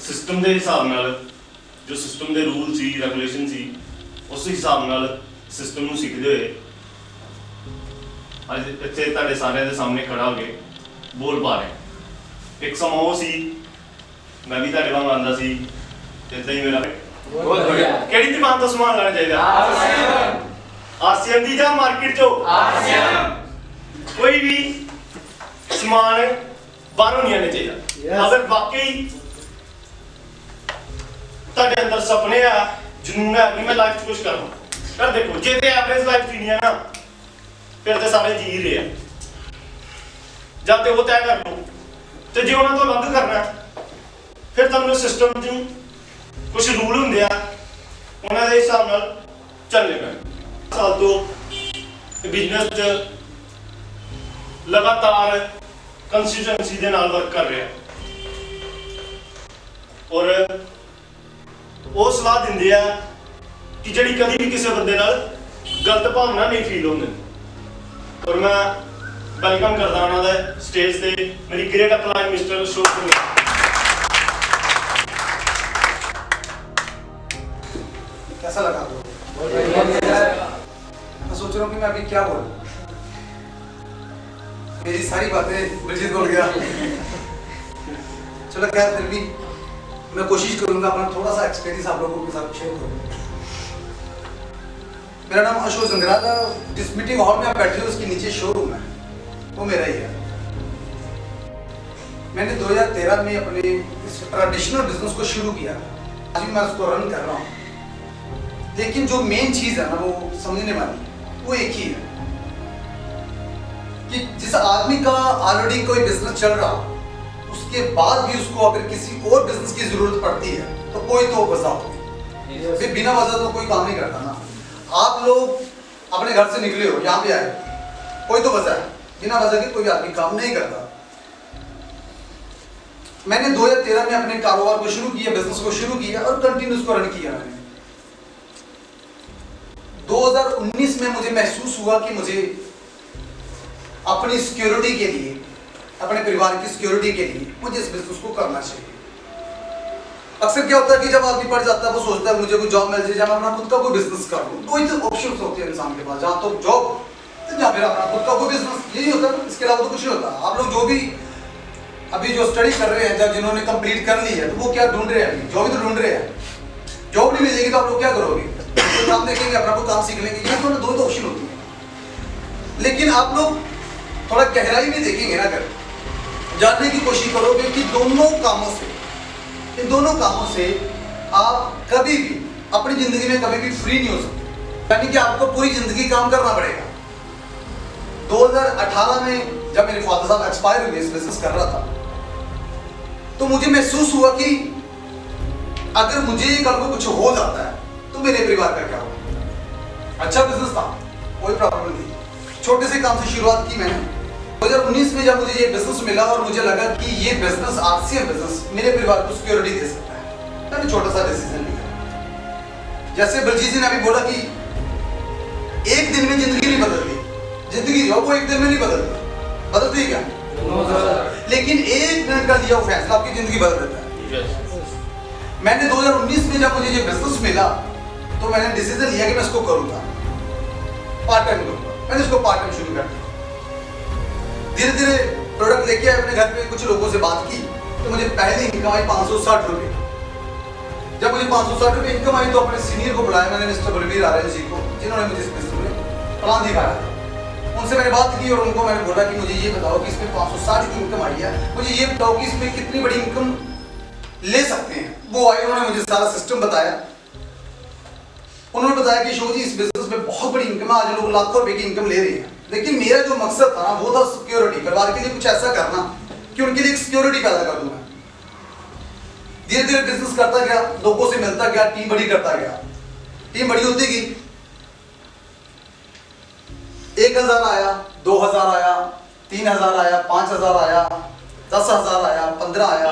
System के हिसाब नाल जो सिस्टम के रूल सी रेगूलेशन सी उस हिसाब नाल सिस्टम को सीखते हुए अज इतने तुहाडे सारे के सामने खड़ा हो गए बोल पा रहे। एक समा वो सी मैं भी तुहाडे वांग आंदा सी इदा ही मेरा केड़ी दुकान तो सामान लाना चाहिए आसियन दी जा मार्केट चो कोई भी समान बाहरों नहीं आने चाहिए। अगर वाकई तुहाडे अंदर सपने आ जुनून है कि मैं लाइफ च कुछ करूं कर देखो जे ते एवरेज लाइफ जीनी है ना फिर तो सारे जी रहे हैं जब ते वो तय कर लो तो जे उन्होंने तो अलग करना फिर तुहानू सिस्टम च कुछ रूल होंगे उन्होंने हिसाब नाल चलने पैने। साल तो बिजनेस च लगातार कंसिस्टेंसी के नाल वर्क कर रहे हैं और वो सलाह दिंदे आ कि जिहड़ी कभी भी किसी बंदे नाल गलत भावना नहीं फील होंदी। और मैं वेलकम करदा उन्होंने स्टेज पे मेरी great upline mister Ashok Kumar. कैसा लगा तो? मैं सोच रहा हूँ कि मैं अभी क्या बोलूं। मेरी सारी बातें बलजीत बोल गया। चलो खैर फिर भी मैं कोशिश करूंगा अपना थोड़ा सा एक्सपीरियंस आप लोगों के साथ शेयर करूं। मेरा नाम अशोक जंगराल है। जिस मीटिंग हॉल में आप बैठे हो उसके नीचे शोरूम है वो मेरा ही है। मैंने 2013 में अपने इस ट्रेडिशनल बिजनेस को शुरू किया। आज भी मैं उसको रन कर रहा हूँ। लेकिन जो मेन चीज है ना वो समझने वाली वो एक ही है कि जिस आदमी का ऑलरेडी कोई बिजनेस चल रहा उसके बाद भी उसको अगर किसी और बिजनेस की जरूरत पड़ती है तो कोई तो वजह होगी। फिर बिना वजह तो कोई काम नहीं करता ना। आप लोग अपने घर से निकले हो यहाँ पे आए कोई तो वजह है। बिना वजह के कोई आदमी काम नहीं करता। मैंने 2013 में अपने कारोबार को शुरू किया, बिजनेस को शुरू किया और कंटिन्यू उसको रन किया। मैंने 2019 में मुझे महसूस हुआ कि मुझे अपनी सिक्योरिटी के लिए, अपने परिवार की सिक्योरिटी के लिए मुझे इस बिजनेस को करना चाहिए। अक्सर क्या होता है कि जब आदमी पढ़ जाता है वो सोचता है मुझे कोई जॉब मिल जाए जहाँ मैं अपना खुद का कोई बिजनेस कर लूँ। कोई तो ऑप्शन होते हैं इंसान के पास, जहाँ तो जॉब तो जहाँ फिर अपना खुद का कोई बिजनेस, यही होता है। इसके अलावा तो कुछ नहीं होता। आप लोग जो भी अभी जो स्टडी कर रहे हैं, जब जिन्होंने कंप्लीट कर ली है तो वो क्या ढूंढ रहे हैं? जॉब ही तो ढूंढ रहे हैं। जॉब नहीं मिलेगी तो आप लोग क्या करोगे? तो काम देखेंगे, अपना कोई काम सीख लेंगे। ये तो दो ऑप्शन होती है। लेकिन आप लोग थोड़ा गहराई में देखेंगे ना, अगर जानने की कोशिश करोगे कि दोनों कामों से, इन दोनों कामों से आप कभी भी अपनी जिंदगी में कभी भी फ्री नहीं हो सकते। यानी कि आपको पूरी जिंदगी काम करना पड़ेगा। 2018 में जब मेरे फादर साहब एक्सपायर हुए, इस बिजनेस कर रहा था, तो मुझे महसूस हुआ कि अगर मुझे कल को कुछ हो जाता है तो मेरे परिवार का क्या होगा। अच्छा बिजनेस था, कोई प्रॉब्लम नहीं। छोटे से काम से शुरुआत की मैंने। 2019 में जब मुझे ये बिजनेस मिला और मुझे लगा कि ये बिजनेस आरसीएम बिजनेस मेरे परिवार को सिक्योरिटी दे सकता है, मैंने छोटा सा डिसीजन लिया। जैसे बलजीत जी ने अभी बोला कि एक दिन में जिंदगी नहीं बदलती। जिंदगी जो वो एक दिन में नहीं बदलती है क्या? लेकिन एक मिनट का लिया वो फैसला आपकी जिंदगी बदल देता है। मैंने 2019 में जब मुझे ये बिजनेस मिला तो मैंने डिसीजन लिया कि मैं इसको करूंगा, पार्ट टाइम करूंगा। मैंने इसको पार्ट टाइम शुरू कर दिया। धीरे धीरे प्रोडक्ट लेके आए, अपने घर पे कुछ लोगों से बात की तो मुझे पहली इनकम आई 560 रुपये। जब मुझे 560 रुपये इनकम आई तो अपने सीनियर को बुलाया मैंने, मिस्टर बलवीर आर्यन जी को, जिन्होंने मुझे इस बिजनेस में प्लान दिखाया था। उनसे मैंने बात की और उनको मैंने बोला कि मुझे ये बताओ कि इसमें 560 की इनकम आई है, मुझे ये बताओ कि इसमें कितनी बड़ी इनकम ले सकते हैं। वो आए, उन्होंने मुझे सारा सिस्टम बताया। उन्होंने बताया कि शो जी इस बिजनेस में बहुत बड़ी इनकम है, आज लोग लाखों रुपए की इनकम ले रहे हैं। लेकिन मेरा जो मकसद था वो था सिक्योरिटी, परिवार के लिए कुछ ऐसा करना कि उनके लिए एक सिक्योरिटी पैदा कर दूं मैं। धीरे धीरे बिजनेस करता गया, लोगों से मिलता गया, टीम बड़ी करता गया। टीम बड़ी होती गई, 1000 आया, 2000 आया, 3000 आया, 5000 आया, 10,000 आया, 15 आया,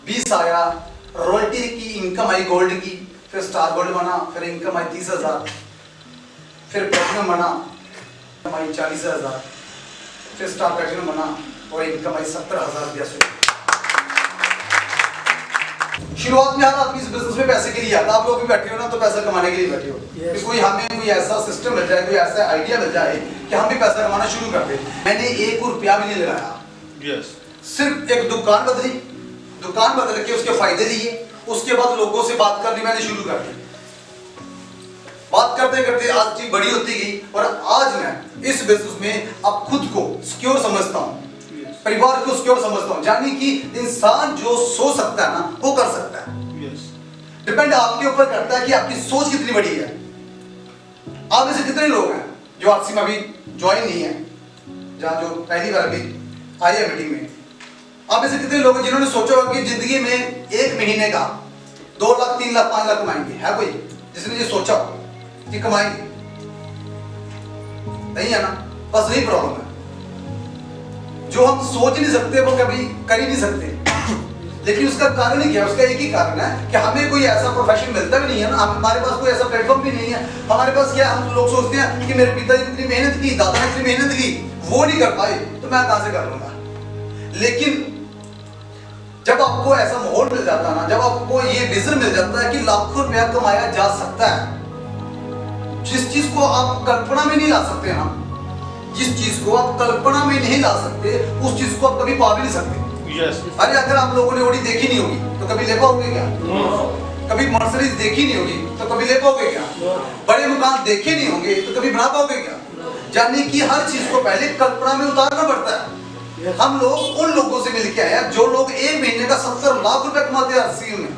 20 आया। रॉयल्टी की इनकम आई गोल्ड की, फिर स्टार गोल्ड बना, फिर इनकम आई 30,000, फिर प्लेटिनम बना, इनकम आई 40,000, फिर स्टार प्लेटिनम बना और इनकम आई 70,000 रुपया। शुरुआत में हर आदमी इस बिजनेस में पैसे के लिए आता है। आप लोग भी बैठे हो ना तो पैसा कमाने के लिए बैठे हो कि कोई हमें कोई ऐसा सिस्टम मिल जाए, कोई ऐसा आइडिया मिल जाए कि हम भी पैसा कमाना शुरू कर दें। मैंने 1 रुपया भी नहीं लगाया, यस, सिर्फ एक दुकान बदली, दुकान बदल के उसके फायदे लिए, उसके बाद लोगों से बात करनी मैंने शुरू कर दी। बात करते करते आज चीज बड़ी होती गई और आज मैं इस बिजनेस में अब खुद को सिक्योर समझता हूँ, परिवार को सिक्योर समझता हूँ। यानी कि इंसान जो सोच सकता है ना वो कर सकता है। डिपेंड आपके ऊपर करता है कि आपकी सोच कितनी बड़ी है। आप में से कितने लोग हैं जो आरसी में अभी ज्वाइन नहीं है, जहाँ जो पहली बार अभी आए हैं मीटिंग में? आप में से कितने लोग हैं जिन्होंने सोचा होगा कि जिंदगी में 1 महीने का 2 लाख 3 लाख 5 लाख कमाएंगे? है कोई जिसने ये सोचा हो कि कमाएंगे? नहीं है ना, बस यही प्रॉब्लम है। जो हम सोच नहीं सकते वो कभी कर ही नहीं सकते। लेकिन उसका कारण ही क्या है? उसका एक ही कारण है कि हमें कोई ऐसा प्रोफेशन मिलता भी नहीं है ना, हमारे पास कोई ऐसा प्लेटफॉर्म भी नहीं है। हमारे पास क्या, हम लोग सोचते हैं कि मेरे पिताजी ने इतनी मेहनत की, दादा ने इतनी मेहनत की, वो नहीं कर पाए तो मैं कहां से कर लूंगा। लेकिन जब आपको ऐसा माहौल मिल जाता है ना, जब आपको ये विजन मिल जाता है कि लाखों रुपया कमाया जा सकता है, जिस चीज को आप कल्पना में नहीं ला सकते ना, जिस चीज को आप कल्पना में नहीं ला सकते उस चीज को आप कभी पा भी नहीं सकते। अरे अगर आप लोगों ने ओडी देखी नहीं होगी तो कभी ले पाओगे क्या? कभी मर्सरीज देखी नहीं होगी तो कभी ले पाओगे क्या? बड़े मकान देखे नहीं होंगे तो कभी बना पाओगे क्या? यानी कि हर चीज को पहले कल्पना में उतारना पड़ता है। हम लोग उन लोगों से मिलके आए हैं जो लोग 1 महीने का 70 लाख रुपए कमाते हैं आरसीयू में।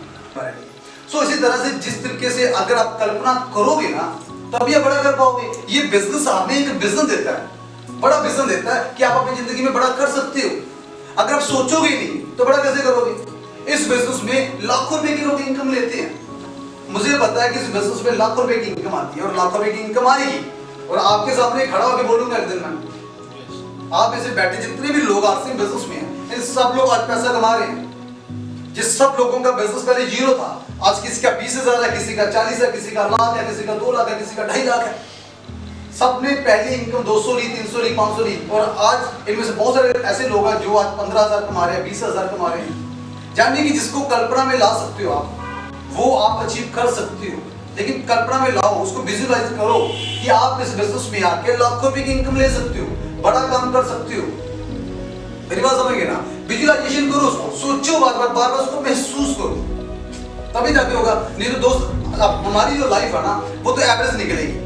सो इसी तरह से जिस तरीके से अगर आप कल्पना करोगे ना तभी आप बड़ा कर पाओगे। ये बिजनेस हमें एक विजन देता है, बड़ा विजन देता है कि आप अपनी जिंदगी में बड़ा कर सकते हो। अगर आप सोचोगे नहीं तो बड़ा कैसे करोगे? इस बिजनेस में लाखों रुपए की लोग इनकम लेते हैं। मुझे पता है कि इस बिजनेस में लाखों रुपए की इनकम आती है और लाखों रुपए की इनकम आएगी। और आपके सामने खड़ा होकर बोलूंगा एक दिन मैं, आप ऐसे बैठे जितने भी लोग आरसी बिजनेस में हैं, इन सब लोग आज पैसा कमा रहे हैं। जिस सब लोगों का बिजनेस पहले 0 था, आज किसी का 20,000 है, किसी का 40 है, किसी का लाख है, किसी का 2 लाख है, किसी का 2.5 लाख है। सबने पहले इनकम 200 ली, 300 ली, 500 ली और आज इनमें से बहुत सारे ऐसे लोग हैं जो आज 15,000 कमा रहे हैं, 20,000 कमा रहे हैं। जानने की जिसको कल्पना में ला सकते हो आप, वो आप अचीव कर सकते हो। लेकिन कल्पना में लाओ, उसको विजुअलाइज करो कि आप इस बिजनेस में आके लाखों रुपए की इनकम ले सकते हो, बड़ा काम कर सकते हो। मेरी बात समझ गए ना? विजुअलाइजेशन करो उसको, सोचो बार बार उसको महसूस करो, तभी जाके होगा। नहीं तो दोस्त हमारी जो लाइफ है ना वो तो एवरेज निकलेगी।